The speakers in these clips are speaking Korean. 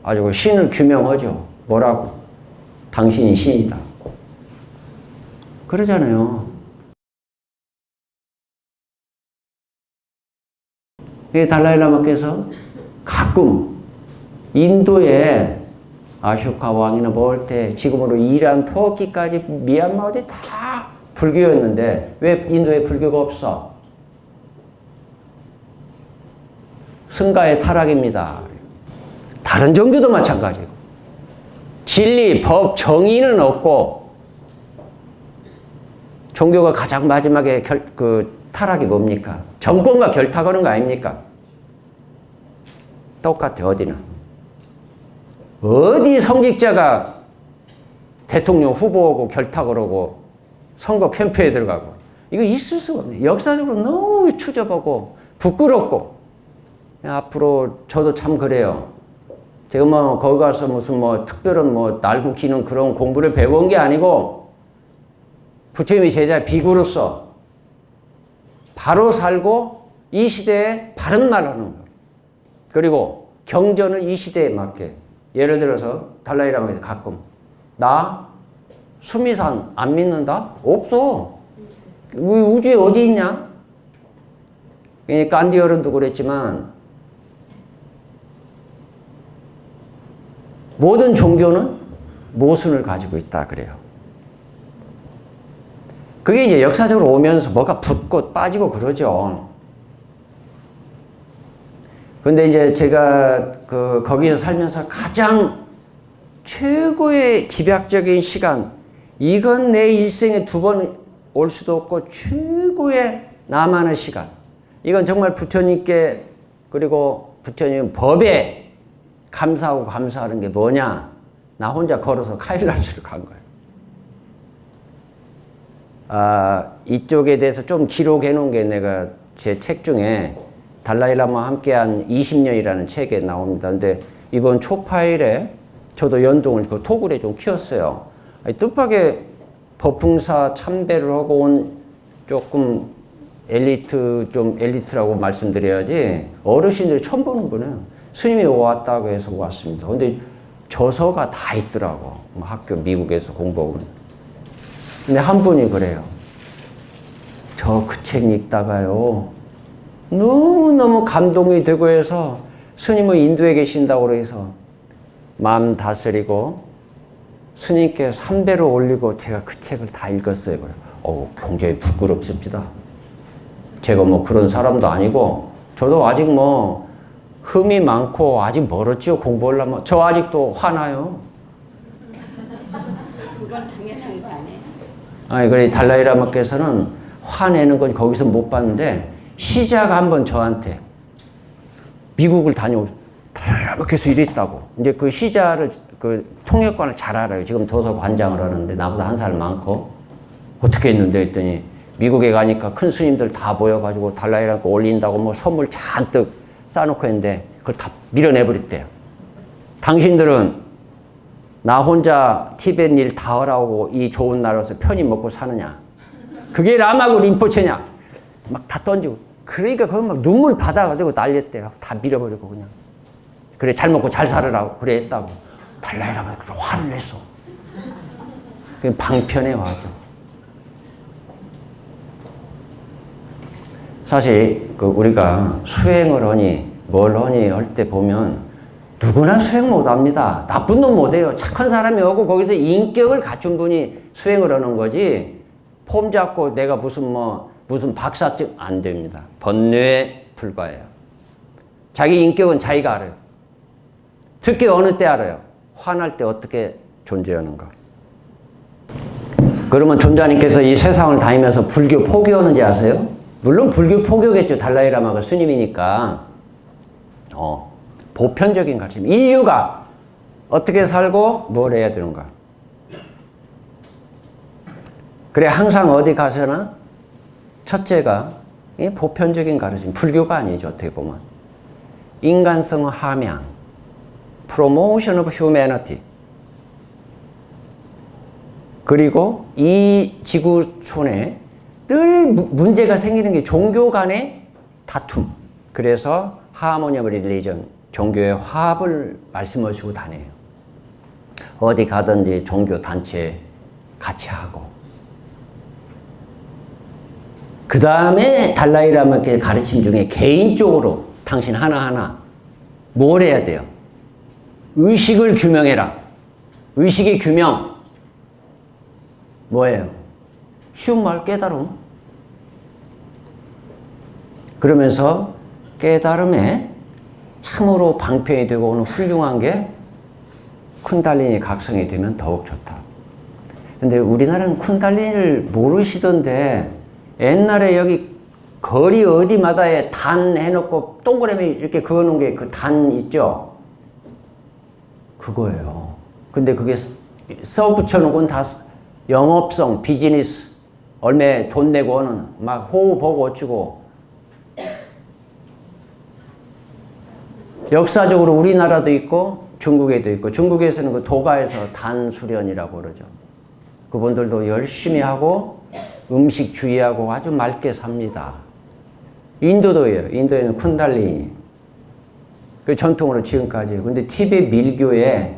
아주 그 신을 규명하죠. 뭐라고? 당신이 신이다. 그러잖아요. 달라일라마께서 가끔 인도에 아쇼카 왕이나 뭘 때 지금으로 이란, 터키까지 미얀마 어디 다 불교였는데 왜 인도에 불교가 없어? 승가의 타락입니다. 다른 종교도 마찬가지고 진리, 법, 정의는 없고 종교가 가장 마지막에 타락이 뭡니까? 정권과 결탁하는 거 아닙니까? 똑같아 어디나. 어디 성직자가 대통령 후보하고 결탁을 하고 선거 캠프에 들어가고 이거 있을 수가 없네. 역사적으로 너무 추접하고 부끄럽고. 앞으로 저도 참 그래요. 제가 뭐 거기 가서 무슨 뭐 특별한 뭐 날고 기는 그런 공부를 배운 게 아니고 부처님의 제자 비구로서 바로 살고 이 시대에 바른 말 하는 거. 그리고 경전을 이 시대에 맞게. 예를 들어서 달라이라마에서 가끔 나 수미산 안 믿는다? 없어. 우주에 어디 있냐? 그러니까 간디 어른도 그랬지만 모든 종교는 모순을 가지고 있다 그래요. 그게 이제 역사적으로 오면서 뭐가 붙고 빠지고 그러죠. 근데 이제 제가 거기서 살면서 가장 최고의 집약적인 시간, 이건 내 일생에 2번 올 수도 없고 최고의 나만의 시간. 이건 정말 부처님께 그리고 부처님 법에 감사하고 감사하는 게 뭐냐? 나 혼자 걸어서 카일라스를 간 거예요. 이쪽에 대해서 좀 기록해 놓은 게 내가 제 책 중에 달라이라마와 함께한 20년이라는 책에 나옵니다. 근데 이번 초파일에 저도 연동을 토굴에 좀 키웠어요. 뜻밖의 법풍사 참배를 하고 온 조금 엘리트라고 말씀드려야지 어르신들이 처음 보는 분은 스님이 왔다고 해서 왔습니다. 근데 저서가 다 있더라고. 학교 미국에서 공부하고. 근데 한 분이 그래요. 저 그 책 읽다가요. 너무너무 감동이 되고 해서 스님은 인도에 계신다고 해서 마음 다스리고 스님께 3배로 올리고 제가 그 책을 다 읽었어요. 굉장히 부끄럽습니다. 제가 뭐 그런 사람도 아니고 저도 아직 뭐 흠이 많고 아직 멀었죠. 공부하려면. 저 아직도 화나요. 그건 당연한 거 아니에요? 아니, 그래 달라이라마께서는 화내는 건 거기서 못 봤는데 시자가 한번 저한테 미국을 달라이라마께서 이랬다고. 이제 그 시자를 통역관을 잘 알아요. 지금 도서관장을 하는데 나보다 한 살 많고 어떻게 했는데 했더니 미국에 가니까 큰 스님들 다 모여가지고 달라이라마 올린다고 뭐 선물 잔뜩 싸놓고 했는데 그걸 다 밀어내버렸대요. 당신들은 나 혼자 티벳 일 다 하라고 이 좋은 나라에서 편히 먹고 사느냐? 그게 라마고 림포체냐? 막 다 던지고. 그러니까 그건 막 눈물 받아가지고 난리였대요. 다 밀어버리고 그냥. 그래 잘 먹고 잘 살으라고 그래 했다고. 달라이라마 화를 냈어. 그게 방편에 와죠. 사실 우리가 수행을 하니 뭘 하니 할 때 보면 누구나 수행 못합니다. 나쁜 놈 못해요. 착한 사람이 오고 거기서 인격을 갖춘 분이 수행을 하는 거지 폼 잡고 내가 무슨 박사증 안 됩니다. 번뇌에 불과해요. 자기 인격은 자기가 알아요. 특히 어느 때 알아요. 화날 때 어떻게 존재하는가. 그러면 존자님께서 이 세상을 다니면서 불교 포교하는지 아세요? 물론 불교 포교겠죠. 달라이라마가 스님이니까. 보편적인 가르침. 인류가 어떻게 살고 뭘 해야 되는가. 그래 항상 어디 가서나 첫째가 보편적인 가르침. 불교가 아니죠. 어떻게 보면. 인간성 함양. Promotion of Humanity. 그리고 이 지구촌에 늘 문제가 생기는 게 종교 간의 다툼. 그래서 하모니 오브 릴리전 종교의 화합을 말씀하시고 다녀요. 어디 가든지 종교 단체 같이 하고. 그 다음에 달라이라마의 가르침 중에 개인적으로 당신 하나하나 뭘 해야 돼요? 의식을 규명해라. 의식의 규명. 뭐예요? 쉬운 말 깨달음. 그러면서 깨달음에 참으로 방편이 되고 오는 훌륭한 게 쿤달리니 각성이 되면 더욱 좋다. 근데 우리나라는 쿤달리니를 모르시던데 옛날에 여기 거리 어디마다에 단 해놓고 동그라미 이렇게 그어놓은 게 그 단 있죠? 그거예요. 근데 그게 써 붙여놓은 다 영업성, 비즈니스, 얼마 돈 내고 오는 막 호흡 보고 어쩌고. 역사적으로 우리나라도 있고 중국에도 있고, 중국에서는 그 도가에서 단수련이라고 그러죠. 그분들도 열심히 하고 음식 주의하고 아주 맑게 삽니다. 인도도예요. 인도에는 쿤달리니. 그 전통으로 지금까지. 근데 티베트 밀교에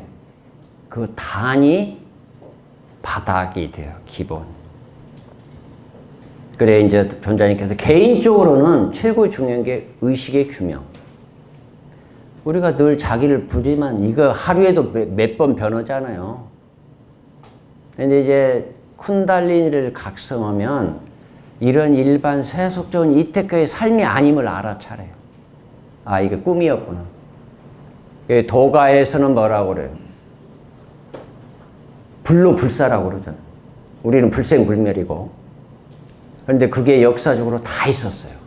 그 단이 바닥이 돼요. 기본. 그래 이제 전자님께서 개인적으로는 최고 중요한 게 의식의 규명. 우리가 늘 자기를 부리만 이거 하루에도 몇 번 변하잖아요. 근데 이제 쿤달리니를 각성하면 이런 일반 세속적인 이때까지 삶이 아님을 알아차려요. 아, 이게 꿈이었구나. 도가에서는 뭐라고 그래요? 불로불사라고 그러잖아요. 우리는 불생불멸이고. 그런데 그게 역사적으로 다 있었어요.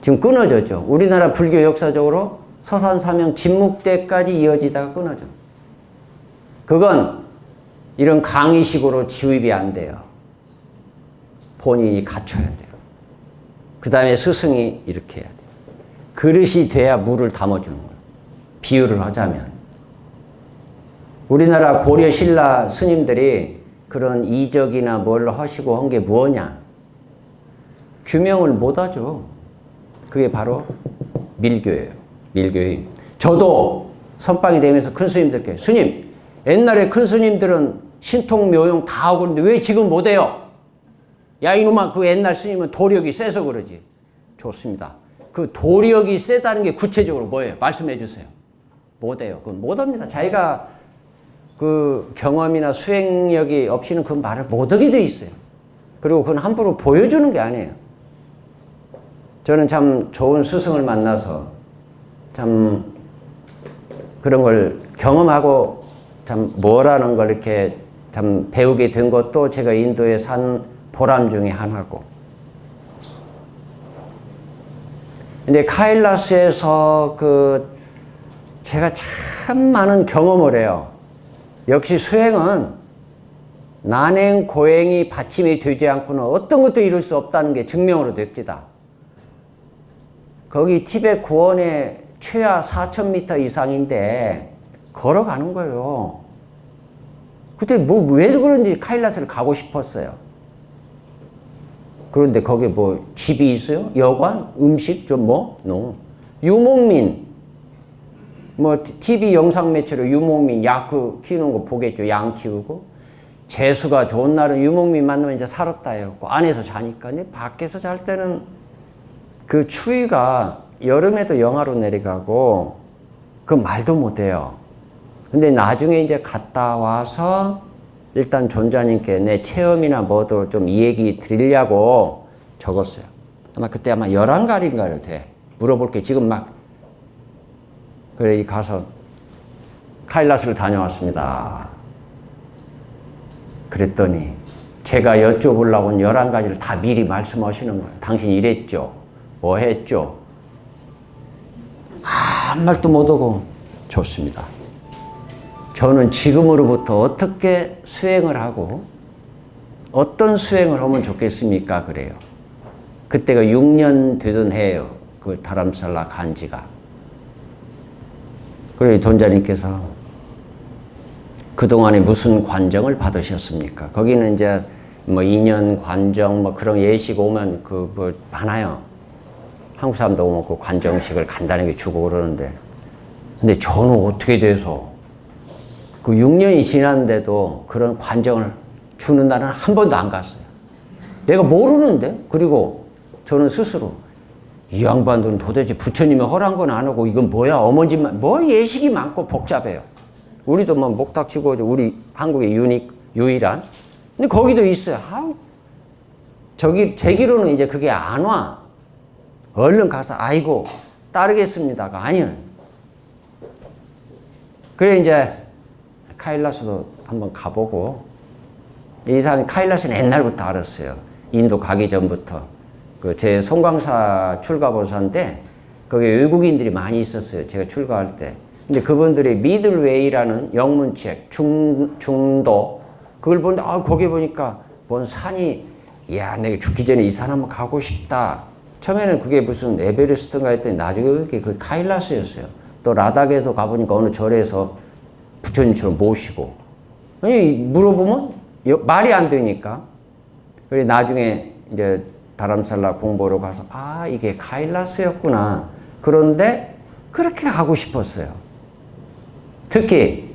지금 끊어졌죠. 우리나라 불교 역사적으로 서산사명 진묵대까지 이어지다가 끊어져. 그건 이런 강의식으로 주입이 안 돼요. 본인이 갖춰야 돼요. 그 다음에 스승이 이렇게 해야 돼요. 그릇이 돼야 물을 담아주는 거예요. 비유를 하자면. 우리나라 고려 신라 스님들이 그런 이적이나 뭘 하시고 한 게 뭐냐? 규명을 못 하죠. 그게 바로 밀교예요. 밀교의. 저도 선방이 되면서 큰 스님들께, 스님, 옛날에 큰 스님들은 신통 묘용 다 하고 그러는데 왜 지금 못 해요? 야, 이놈아, 그 옛날 스님은 도력이 세서 그러지. 좋습니다. 그 도력이 세다는 게 구체적으로 뭐예요? 말씀해 주세요. 못 해요. 그건 못 합니다. 자기가 그 경험이나 수행력이 없이는 그 말을 못 하게 돼 있어요. 그리고 그건 함부로 보여주는 게 아니에요. 저는 참 좋은 스승을 만나서 참 그런 걸 경험하고 참 뭐라는 걸 이렇게 참 배우게 된 것도 제가 인도에 산 보람 중에 하나고. 근데 카일라스에서 제가 참 많은 경험을 해요. 역시 수행은 난행, 고행이 받침이 되지 않고는 어떤 것도 이룰 수 없다는 게 증명으로 됩니다. 거기 티베트 구원에 최하 4,000m 이상인데 걸어가는 거예요. 그때 왜 그런지 카일라스를 가고 싶었어요. 그런데 거기 집이 있어요? 여관? 음식? 유목민. TV 영상 매체로 유목민, 약 키우는 거 보겠죠. 양 키우고. 재수가 좋은 날은 유목민 만나면 이제 살았다 해요. 안에서 자니까. 근데 밖에서 잘 때는 그 추위가 여름에도 영하로 내려가고, 그 말도 못 해요. 근데 나중에 이제 갔다 와서 일단 존자님께 내 체험이나 뭐도 좀 이 얘기 드리려고 적었어요. 그때 아마 11갈인가요 돼. 물어볼게. 지금 그래, 가서 카일라스를 다녀왔습니다. 그랬더니 제가 여쭤보려고 11가지를 다 미리 말씀하시는 거예요. 당신 이랬죠? 뭐 했죠? 아무 말도 못하고 좋습니다. 저는 지금으로부터 어떻게 수행을 하고 어떤 수행을 하면 좋겠습니까? 그래요. 그때가 6년 되던 해예요. 그 다람살라 간지가. 그래, 돈자님께서 그동안에 무슨 관정을 받으셨습니까? 거기는 이제 2년 관정 그런 예식 오면 많아요. 한국 사람도 오면 그 관정식을 간단하게 주고 그러는데 근데 저는 어떻게 돼서 그 6년이 지났는데도 그런 관정을 주는 날은 한 번도 안 갔어요. 내가 모르는데? 그리고 저는 스스로 이 양반들은 도대체 부처님이 허락한 건 안 하고 이건 뭐야? 어머니만 뭐 예식이 많고 복잡해요. 우리도 뭐 목탁치고 우리 한국의 유일한. 근데 거기도 있어요. 저기 제기로는 이제 그게 안 와. 얼른 가서 아이고 따르겠습니다가 아니에요. 그래 이제 카일라스도 한번 가보고 이 사람이 카일라스는 옛날부터 알았어요. 인도 가기 전부터. 그 제 송광사 출가보사인데 거기 외국인들이 많이 있었어요. 제가 출가할 때. 근데 그분들이 미들웨이라는 영문책 중도 그걸 보는데 거기 보니까 뭔 산이 야 내가 죽기 전에 이 산 한번 가고 싶다. 처음에는 그게 무슨 에베레스트인가 했더니 나중에 그게 그 카일라스였어요. 또 라닥에서 가보니까 어느 절에서 부처님처럼 모시고 아니 물어보면 말이 안 되니까. 그래 나중에 이제 다람살라 공부로 가서 이게 카일라스였구나. 그런데 그렇게 가고 싶었어요. 특히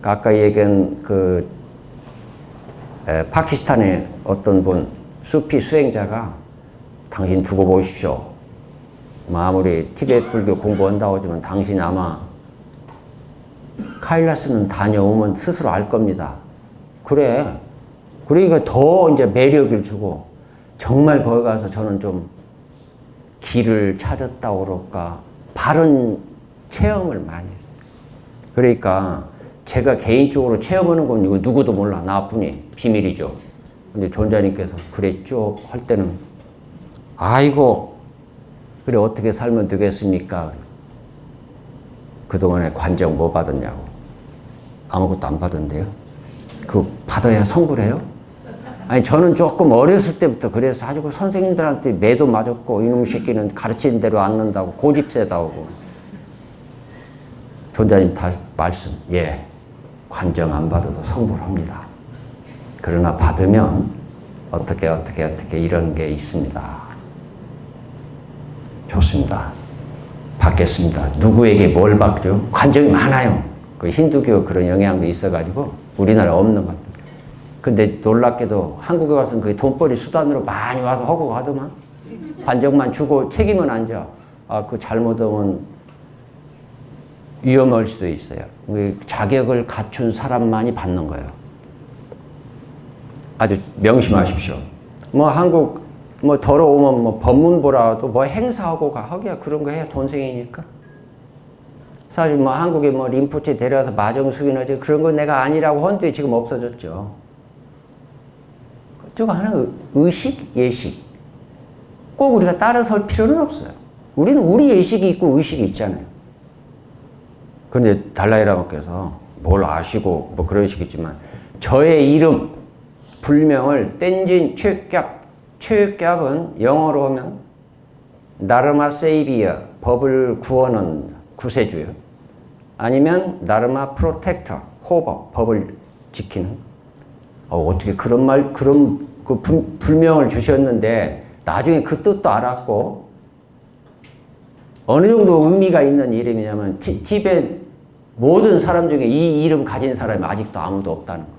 아까 얘기한 그 파키스탄의 어떤 분 수피 수행자가 당신 두고 보십시오. 아무리 티베트 불교 공부한다고 하지만 당신이 아마 카일라스는 다녀오면 스스로 알 겁니다. 그래. 그러니까 더 이제 매력을 주고 정말 거기 가서 저는 좀 길을 찾았다고 그럴까 바른 체험을 많이 했어요. 그러니까 제가 개인적으로 체험하는 건 이거 누구도 몰라. 나뿐이 비밀이죠. 근데 존자님께서 그랬죠 할 때는 아이고 그래 어떻게 살면 되겠습니까? 그동안에 관정 뭐 받았냐고. 아무것도 안 받은데요. 그거 받아야 성불해요? 아니 저는 조금 어렸을 때부터 그래서 아주 선생님들한테 매도 맞았고 이놈 새끼는 가르치는 대로 안 는다고 고집세다 오고. 존자님 다시 말씀. 예, 관정 안 받아도 성불합니다. 그러나 받으면 어떻게 이런 게 있습니다. 좋습니다. 받겠습니다. 누구에게 뭘 받죠? 관정이 많아요. 그 힌두교 그런 영향도 있어가지고 우리나라에 없는 것 같아요. 근데 놀랍게도 한국에 와서는 그게 돈벌이 수단으로 많이 와서 하고 가더만. 관정만 주고 책임은 안 져. 그 잘못하면 위험할 수도 있어요. 자격을 갖춘 사람만이 받는 거예요. 아주 명심하십시오. 한국 더러우면 법문 보라도 행사하고 하기야 그런 거 해야 돈생이니까. 사실 한국에 림푸체 데려와서 마정숙이나 그런 거 내가 아니라고 헌데 지금 없어졌죠. 그쪽 하나 의식, 예식. 꼭 우리가 따라설 필요는 없어요. 우리는 우리 예식이 있고 의식이 있잖아요. 그런데 달라이라마께서 뭘 아시고 그러시겠지만 저의 이름, 불명을 땐진 최격은 영어로 하면 나르마 세이비어, 법을 구하는 구세주요. 아니면 나르마 프로텍터, 호법, 법을 지키는. 어떻게 그런 그 불명을 주셨는데 나중에 그 뜻도 알았고 어느 정도 의미가 있는 이름이냐면 티베트 모든 사람 중에 이 이름 가진 사람이 아직도 아무도 없다는 거예요.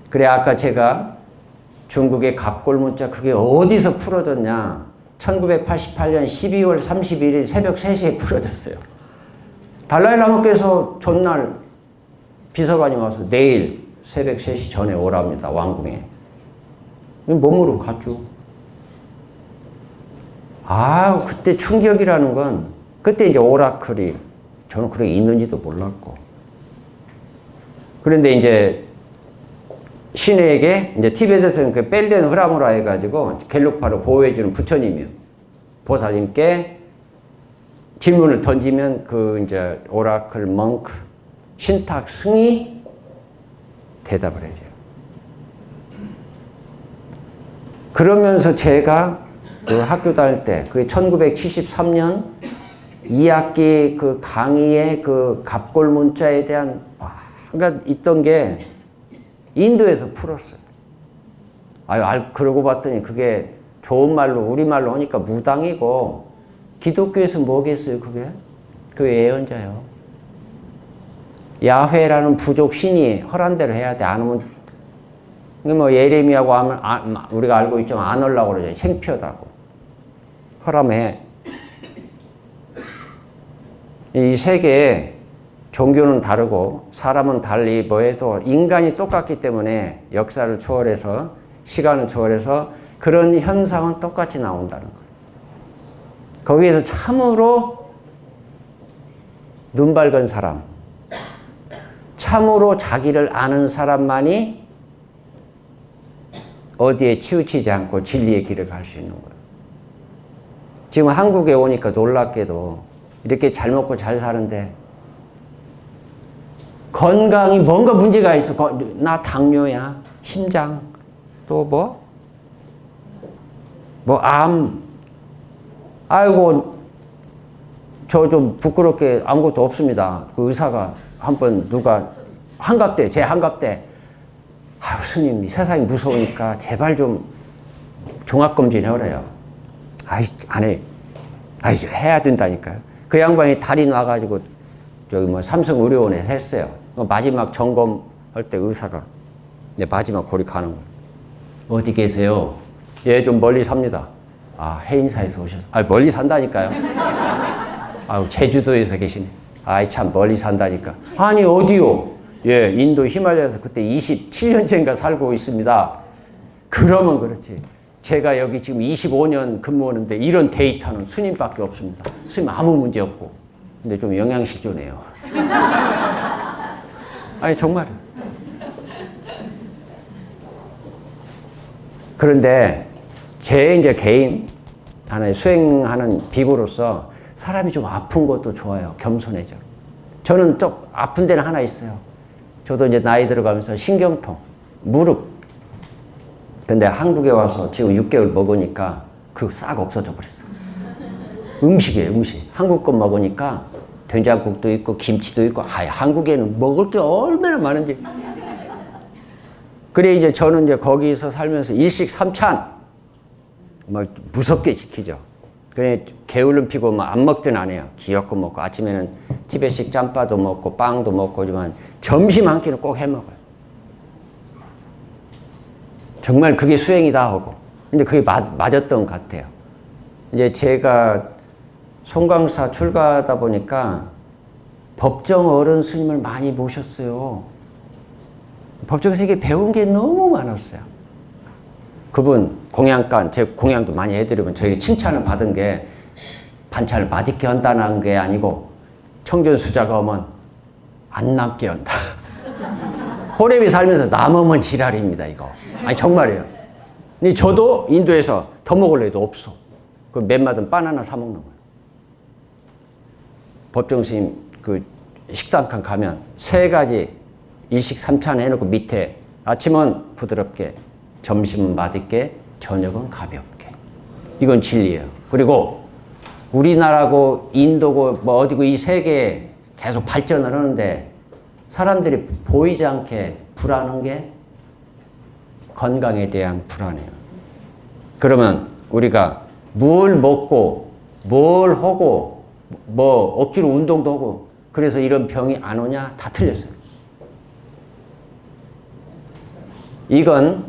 그래 아까 제가 중국의 갑골문자 그게 어디서 풀어졌냐 1988년 12월 31일 새벽 3시에 풀어졌어요. 달라이라마께서 전날 비서관이 와서 내일 새벽 3시 전에 오랍니다. 왕궁에. 몸으로 갔죠. 그때 충격이라는 건 그때 이제 오라클이 저는 그렇게 있는지도 몰랐고. 그런데 이제 신에게 이제 티베트에서는 그 벨덴 흐라무라 해가지고 갤룩파를 보호해주는 부처님이요. 보살님께 질문을 던지면 그 이제 오라클 멍크 신탁 승이 대답을 해줘요. 그러면서 제가 그 학교 다닐 때, 그게 1973년 2학기 그 강의의 그 갑골 문자에 대한 뭔가 있던 게 인도에서 풀었어요. 그러고 봤더니 그게 좋은 말로, 우리말로 하니까 무당이고, 기독교에서 뭐겠어요, 그게? 그 예언자요. 야훼라는 부족 신이 허란 대로 해야 돼. 안 하면 뭐 예레미야고 하면 우리가 알고 있지만 안 하려고 그러죠. 창피하다고. 허람해. 이 세계에 종교는 다르고 사람은 달리 뭐해도 인간이 똑같기 때문에 역사를 초월해서 시간을 초월해서 그런 현상은 똑같이 나온다는 거예요. 거기에서 참으로 눈 밝은 사람, 참으로 자기를 아는 사람만이 어디에 치우치지 않고 진리의 길을 갈 수 있는 거예요. 지금 한국에 오니까 놀랍게도 이렇게 잘 먹고 잘 사는데 건강이 뭔가 문제가 있어. 나 당뇨야, 심장, 또 암. 아이고, 저 좀 부끄럽게 아무것도 없습니다. 그 의사가 한번 누가 한갑대, 제 한갑대. 아유, 스님, 세상이 무서우니까 제발 좀 종합검진 해오래요. 아이, 안 해. 아이, 해야 된다니까요. 그 양반이 다리 놔가지고 저기 삼성의료원에 했어요. 마지막 점검할 때 의사가 마지막 거리 가는 거예요. 어디 계세요? 예, 좀 멀리 삽니다. 아, 해인사에서 오셔서. 아, 멀리 산다니까요. 아유, 제주도에서 계시네. 아이, 참 멀리 산다니까. 아니, 어디요? 예, 인도 히말라야에서 그때 27년째인가 살고 있습니다. 그러면 그렇지. 제가 여기 지금 25년 근무하는데 이런 데이터는 스님밖에 없습니다. 스님 아무 문제 없고. 근데 좀 영양실조네요. 아니, 정말. 그런데 제 이제 개인 하나의 수행하는 비구로서 사람이 좀 아픈 것도 좋아요. 겸손해져. 저는 좀 아픈 데는 하나 있어요. 저도 이제 나이 들어가면서 신경통, 무릎. 근데 한국에 와서 지금 6개월 먹으니까 그거 싹 없어져 버렸어. 음식이에요, 음식. 한국 거 먹으니까 된장국도 있고 김치도 있고, 한국에는 먹을 게 얼마나 많은지. 그래, 이제 저는 이제 거기서 살면서 일식삼찬 무섭게 지키죠. 그래, 게으름 피고 안 먹든 안 해요. 귀엽고 먹고, 아침에는 티베식 짬바도 먹고 빵도 먹고지만 점심 한 끼는 꼭 해 먹어요. 정말 그게 수행이다 하고. 근데 그게 맞았던 것 같아요. 이제 제가 송강사 출가하다 보니까 법정 어른 스님을 많이 모셨어요. 법정에서 이게 배운 게 너무 많았어요. 그분 공양간, 제 공양도 많이 해드리면 저희 칭찬을 받은 게 반찬을 맛있게 한다는 게 아니고 청전수자가 오면 안 남게 한다. 호랩이 살면서 남으면 지랄입니다, 이거. 아니, 정말이에요. 근데 저도 인도에서 더 먹을 애도 없어. 그 맨마든 바나나 사 먹는 거예요. 법정 스님 그 식당칸 가면 3가지 일식 3찬 해놓고 밑에 아침은 부드럽게, 점심은 맛있게, 저녁은 가볍게. 이건 진리예요. 그리고 우리나라고 인도고 뭐 어디고 이 세계에 계속 발전을 하는데 사람들이 보이지 않게 불안한 게 건강에 대한 불안이에요. 그러면 우리가 뭘 먹고 뭘 하고 뭐 억지로 운동도 하고 그래서 이런 병이 안 오냐? 다 틀렸어요. 이건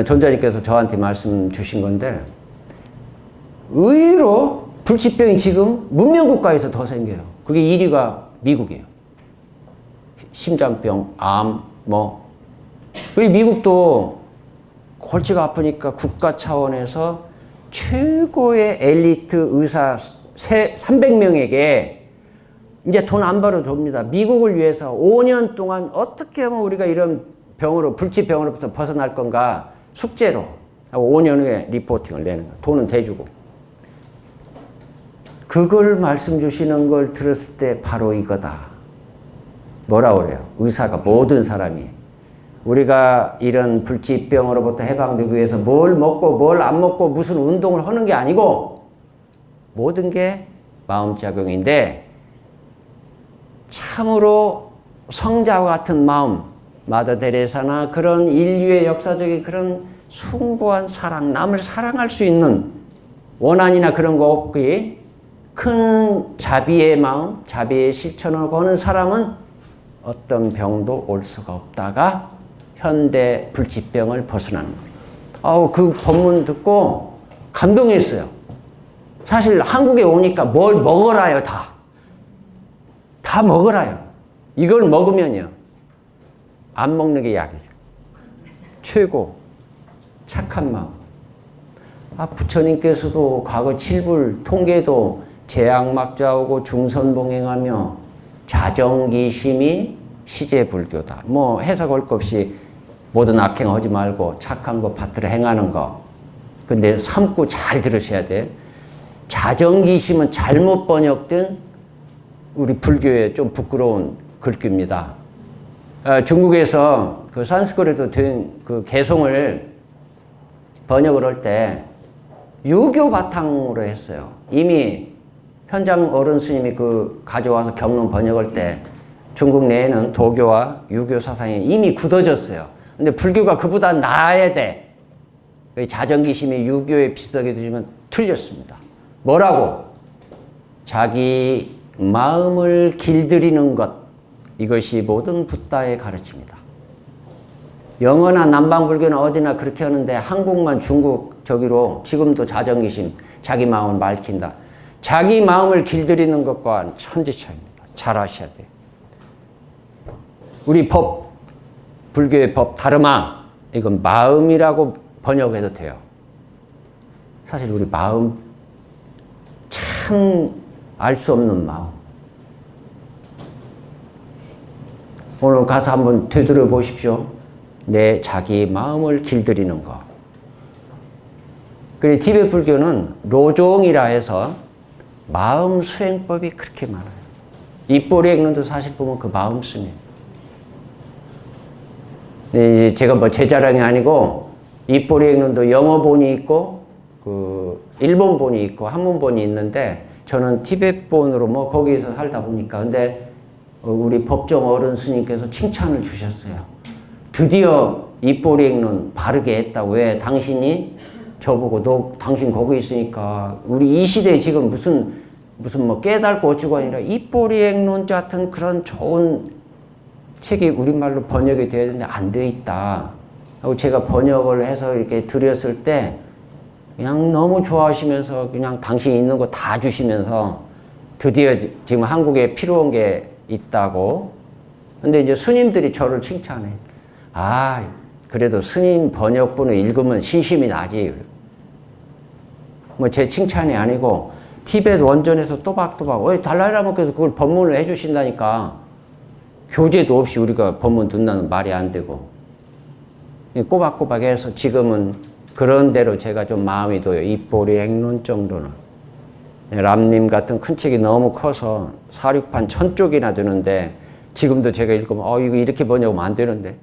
존자님께서 저한테 말씀 주신 건데 의외로 불치병이 지금 문명국가에서 더 생겨요. 그게 1위가 미국이에요. 심장병, 암, 왜 미국도 골치가 아프니까 국가 차원에서 최고의 엘리트 의사 300명에게 이제 돈 안 벌어 줍니다. 미국을 위해서 5년 동안 어떻게 하면 우리가 이런 병으로, 불치병으로부터 벗어날 건가 숙제로 하고 5년 후에 리포팅을 내는 거예요. 돈은 대주고. 그걸 말씀 주시는 걸 들었을 때 바로 이거다. 뭐라 그래요? 의사가 모든 사람이 우리가 이런 불치병으로부터 해방되기 위해서 뭘 먹고 뭘 안 먹고 무슨 운동을 하는 게 아니고 모든 게 마음작용인데 참으로 성자와 같은 마음, 마더 데레사나 그런 인류의 역사적인 그런 숭고한 사랑, 남을 사랑할 수 있는 원한이나 그런 거 없기 큰 자비의 마음, 자비의 실천을 거는 사람은 어떤 병도 올 수가 없다가 현대 불치병을 벗어나는 거예요. 그 법문 듣고 감동했어요. 사실 한국에 오니까 뭘 먹어라요, 다. 다 먹어라요. 이걸 먹으면요. 안 먹는 게 약이죠. 최고. 착한 마음. 부처님께서도 과거 칠불 통계도 재앙막자하고 중선봉행하며 자정기심이 시제불교다. 뭐 해석할 것 없이 모든 악행하지 말고 착한 거 받들어 행하는 거. 근데 삼구 잘 들으셔야 돼. 자정기심은 잘못 번역된 우리 불교의 좀 부끄러운 글귀입니다. 중국에서 그 산스크리트로 된 그 개송을 번역을 할 때 유교 바탕으로 했어요. 이미 현장 어른 스님이 그 가져와서 경론 번역할 때 중국 내에는 도교와 유교 사상이 이미 굳어졌어요. 근데 불교가 그보다 나아야 돼. 자정기심이 유교에 비슷하게 되지만 틀렸습니다. 뭐라고? 자기 마음을 길들이는 것. 이것이 모든 붓다의 가르침이다. 영어나 남방불교는 어디나 그렇게 하는데 한국만 중국 저기로 지금도 자정기심, 자기 마음을 맑힌다. 자기 마음을 길들이는 것과는 천지차이입니다. 잘 아셔야 돼요. 우리 법, 불교의 법 다르마, 이건 마음이라고 번역해도 돼요. 사실 우리 마음 참 알 수 없는 마음. 오늘 가서 한번 되돌아 보십시오. 내 자기 마음을 길들이는 거. 그리고 티베트 불교는 로종이라 해서 마음 수행법이 그렇게 많아요. 입보리 액론도 사실 보면 그 마음씀이에요. 이제 제가 뭐 제 자랑이 아니고 입보리 액론도 영어본이 있고 그 일본본이 있고 한문본이 있는데 저는 티베트본으로 뭐 거기에서 살다 보니까 근데 우리 법정 어른 스님께서 칭찬을 주셨어요. 드디어 입보리 액론 바르게 했다고. 왜? 당신이 저보고 너 당신 거기 있으니까 우리 이 시대에 지금 무슨 뭐 깨달고 어쩌고 아니라 입보리 액론 같은 그런 좋은 책이 우리말로 번역이 되어야 되는데 안 돼 있다. 하고 제가 번역을 해서 이렇게 드렸을 때 그냥 너무 좋아하시면서 그냥 당신 있는 거 다 주시면서 드디어 지금 한국에 필요한 게 있다고. 근데 이제 스님들이 저를 칭찬해. 그래도 스님 번역본을 읽으면 신심이 나지. 뭐 제 칭찬이 아니고 티베트 원전에서 또박또박 왜 달라이라마께서 그걸 법문을 해주신다니까. 교재도 없이 우리가 법문 듣는다는 말이 안 되고 꼬박꼬박 해서 지금은 그런 대로 제가 좀 마음이 둬요. 입보리 액론 정도는. 람님 같은 큰 책이 너무 커서 사륙판 1000쪽이나 되는데 지금도 제가 읽으면 이거 이렇게 번역하면 안 되는데